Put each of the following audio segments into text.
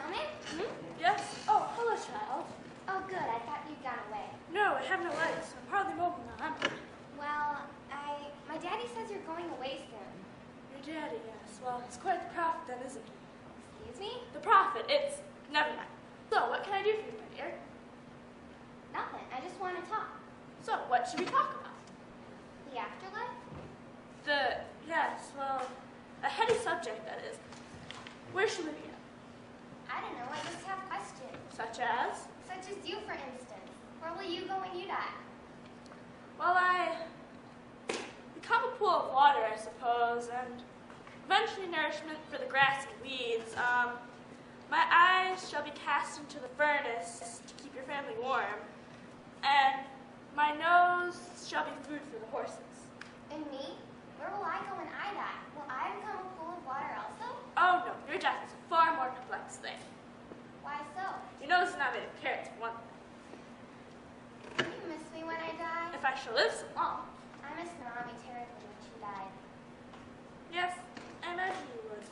Snowman? Yes? Oh, hello, child. Oh, good. I thought you'd gone away. No, I have no legs. I'm hardly mobile now. Well, my daddy says you're going away soon. Your daddy, yes. Well, it's quite the prophet then, isn't he? Excuse me? The prophet, it's... Never mind. So, what can I do for you, my dear? Nothing. I just want to talk. So, what should we talk about? The afterlife? Yes, well, a heady subject, that is. Where should we begin? I don't know. I just have questions. Such as? Such as you, for instance. Where will you go when you die? Well, I become a pool of water, I suppose, and eventually nourishment for the grass and weeds. My eyes shall be cast into the furnace to keep your family warm, and my nose shall be food for the horses. And me? Where will I go when I die? Will I become a pool of water also? Oh, no, your death is a far more complex thing. Why so? Your nose is not made of carrots, for one thing. Will you miss me when I die? If I shall live so long. I missed Mommy terribly when she died. Yes, I imagine you would.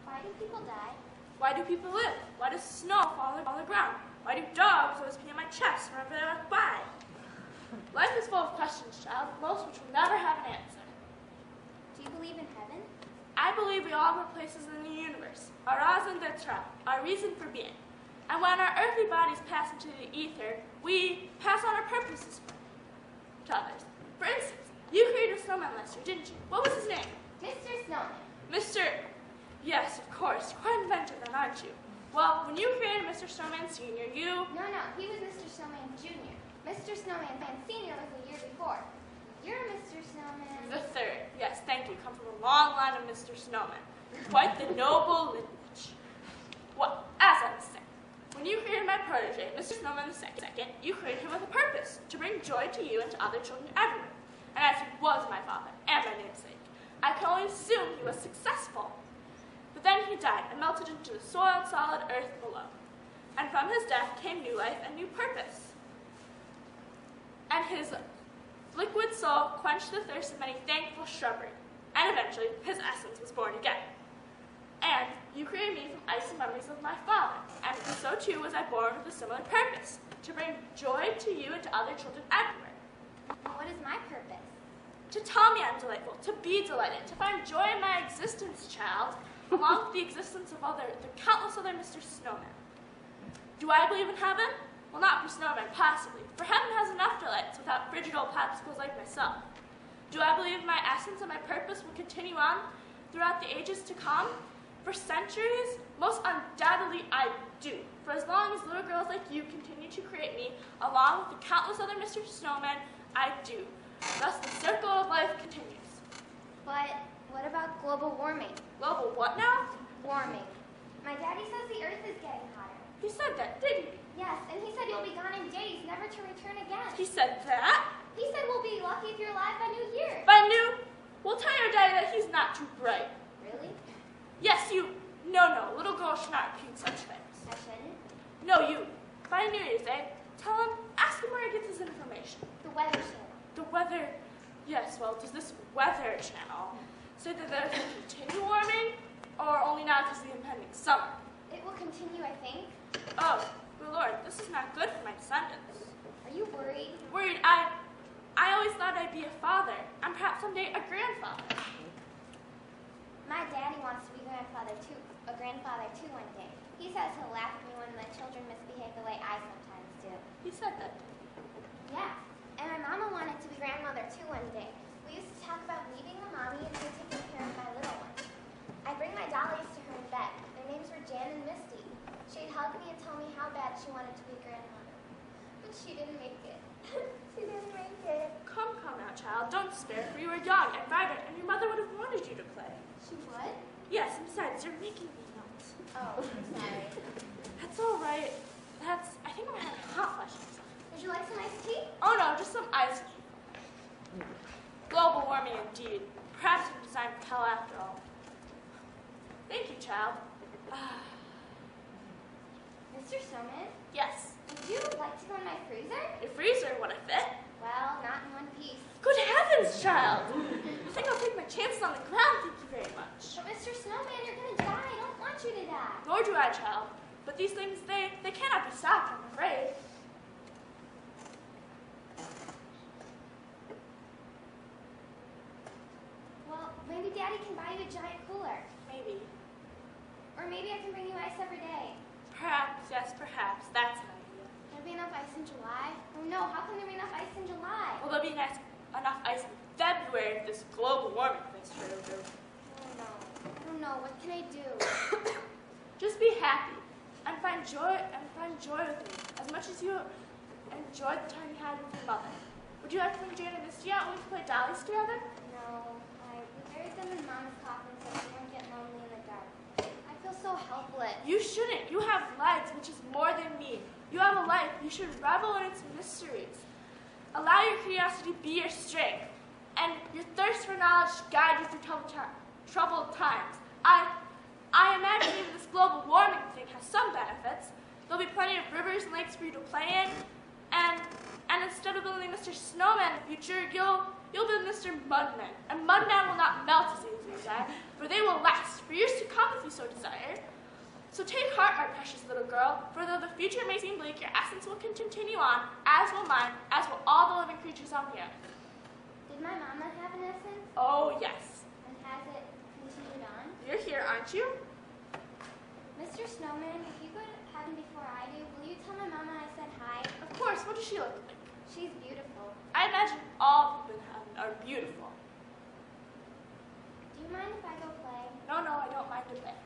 Why do people die? Why do people live? Why does snow fall on the ground? Why do dogs always pee on my chest whenever they walk by? Life is full of questions, child, most which will never have an answer. Do you believe in heaven? I believe we all have places in the universe, our raison d'etre, our reason for being. And when our earthly bodies pass into the ether, we pass on our purposes to others. For instance, you created a snowman last year, didn't you? What was his name? Mr. Snowman. Mr. Yes, of course. You're quite inventive then, aren't you? Well, when you created Mr. Snowman Sr., you... No, he was Mr. Snowman Jr. Mr. Snowman Sr. was the year before. You're Mr. Snowman... The third. Yes, thank you. Come from a long line of Mr. Snowman. Quite the noble lineage. Well, as I was saying, when you created my protege, Mr. Snowman II, you created him with a purpose, to bring joy to you and to other children everywhere. And as he was my father, and my namesake, I can only assume he was successful. But then he died and melted into the soiled, solid earth below. And from his death came new life and new purpose. And his liquid soul quenched the thirst of many thankful shrubbery, and eventually his essence was born again. And you created me from icy memories of my father, and so too was I born with a similar purpose, to bring joy to you and to other children everywhere. What is my purpose? To tell me I'm delightful, to be delighted, to find joy in my existence, child, along with the existence of the countless other Mr. Snowmen. Do I believe in heaven? Well, not for snowmen, possibly, for heaven has enough delights without frigid old popsicles like myself. Do I believe my essence and my purpose will continue on throughout the ages to come? For centuries? Most undoubtedly I do. For as long as little girls like you continue to create me, along with the countless other Mr. Snowmen, I do. Thus the circle of life continues. But what about global warming? Global what now? Warming. My daddy says the earth is getting hotter. He said that, didn't he? Yes, and he said you'll be gone in days, never to return again. He said that? He said we'll be lucky if you're alive by New Year. By New? Well, tell your daddy that he's not too bright. Really? Yes, you. No, little girls should not repeat such things. I shouldn't? No, you. By New Year's Day, tell him, ask him where he gets his information. The Weather Channel. The weather, yes, well, does this Weather Channel say that there's will continue warming, or only now because of the impending summer? It will continue, I think. Oh, good Lord, this is not good for my descendants. Are you worried? Worried? I always thought I'd be a father, and perhaps someday a grandfather. My daddy wants to be a grandfather too one day. He says he'll laugh at me when the children misbehave the way I sometimes do. He said that. Yeah, and my mama wanted to be grandmother too one day. We used to talk about leaving the mommy and her taking care of my little ones. I'd bring my dollies to her in bed. Their names were Jan and Misty. She'd hug me and tell me how bad she wanted to be a grandmother. But she didn't make it. She didn't make it. Come now, child. Don't despair, for you are young and vibrant, and your mother would have wanted you to play. She would? Yes, and besides, you're making me nuts. Oh, sorry. That's all right. I think I'm having a hot flash. Would you like some iced tea? Oh no, just some ice. Global warming indeed. Perhaps you're designed for hell after all. Thank you, child. Mr. Snowman? Yes. Would you like to go in my freezer? Your freezer, what a fit. Well, not in one piece. Good heavens, child. I think I'll take my chances on the ground, thank you very much. much. But Mr. Snowman, you're gonna die. I don't want you to die. Nor do I, child. But these things, they cannot be stopped, I'm afraid. Well, maybe Daddy can buy you a giant cooler. Maybe. Or maybe I can bring you ice every day. Perhaps, yes, perhaps. That's an idea. There'll be enough ice in July? Oh no, how can there be enough ice in July? Well, there'll be enough ice in February if this global warming thing's true. I don't know. What can I do? Just be happy and find joy with me as much as you enjoyed the time you had with your mother. Would you like to bring Jane and Misty out and we can play dollies together? No, we buried them in Mama's coffin so they won't get lonely in the dark. I feel so helpless. You shouldn't. You have legs, which is more than me. You have a life. You should revel in its mysteries. Allow your curiosity to be your strength, and your thirst for knowledge to guide you through troubled times. I imagine even this global warming thing has some benefits. There'll be plenty of rivers and lakes for you to play in, and instead of building Mr. Snowman in the future, you'll build Mr. Mudman, and Mudman will not melt as easily as I, for they will last for years to come if you so desire. So take heart, my precious little girl, for though the future may seem bleak, your essence will continue on, as will mine, as will all the living creatures on the earth. Did my mama have an essence? Oh, yes. And has it continued on? You're here, aren't you? Mr. Snowman, if you go to heaven before I do, will you tell my mama I said hi? Of course. What does she look like? She's beautiful. I imagine all people in heaven are beautiful. Do you mind if I go play? No, I don't mind a bit.